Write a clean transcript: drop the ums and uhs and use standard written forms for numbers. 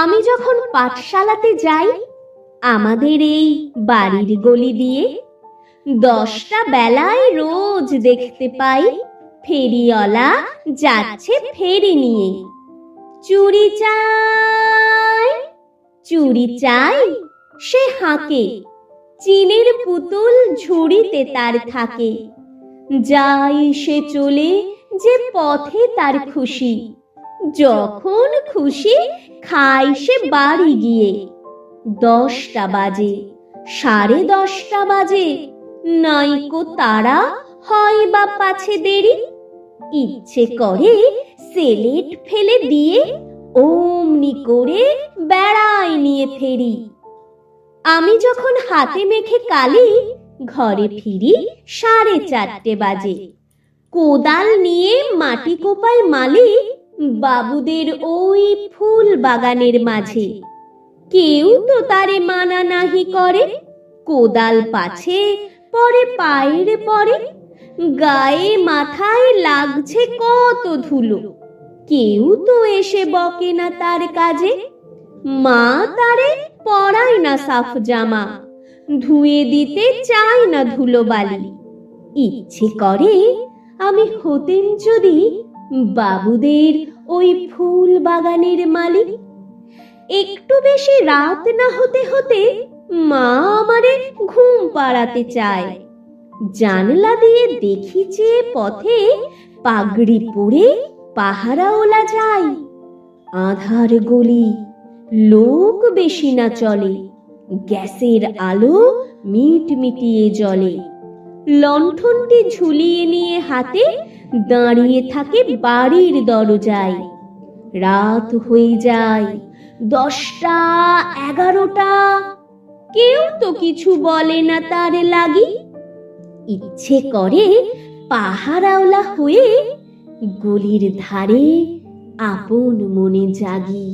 আমি যখন পাঠশালাতে যাই আমাদের এই বাড়ির গলি দিয়ে, 10টা বেলায় রোজ দেখতে পাই ফেরিওয়ালা যাচ্ছে ফেরি নিয়ে। চুরি চাই, চুরি চাই, সে হাঁকে, চিনির পুতুল ঝুড়িতে তার থাকে। যাই সে চলে যে পথে তার খুশি, যখন খুশি খাই সে বাড়ি গিয়ে। 10টা বাজে, 10:30 বাজে, নাইকো তারা, হয় বা পাছে দেরি। ইচ্ছে করে সেলেট ফেলে দিয়ে অমনি করে বেড়াই নিয়ে ফেরি। আমি যখন হাতে মেখে কালি ঘরে ফিরি 4:30 বাজে। কোদাল নিয়ে মাটি কোপায় মালি বাবুদের ওই ফুল বাগানের মাঝে। কেউ তো তারে মানা নাহি করে, কোদাল পাছে পরে পায়ের পরে। গায়ে মাথায় লাগছে কত ধুলো, কেউ তো এসে বকে না তার কাজে। মা তারে পরায় না সাফ জামা, ধুয়ে দিতে চায় না ধুলো বালি। ইচ্ছে করে আমি হতেন যদি বাবুদের ওই ফুল বাগানের মালিক। একটু বেশি রাত না হতে হতে মা আমারে ঘুম পাড়াতে চায়। জানলা দিয়ে দেখি যে পথে পাগড়ি পরে পাহারাওলা যায়। আধার গলি, লোক বেশি না চলে, গ্যাসের আলো মিটমিটিয়ে জ্বলে। লণ্ঠনটি ঝুলিয়ে নিয়ে হাতে দাঁড়িয়ে থাকে বাড়ির দরজায়। রাত হয়ে যায় 10টা, 11টা, কেউ তো কিছু বলে না তার লাগি। ইচ্ছে করে পাহারাওলা হয়ে গলির ধারে আপন মনে জাগি।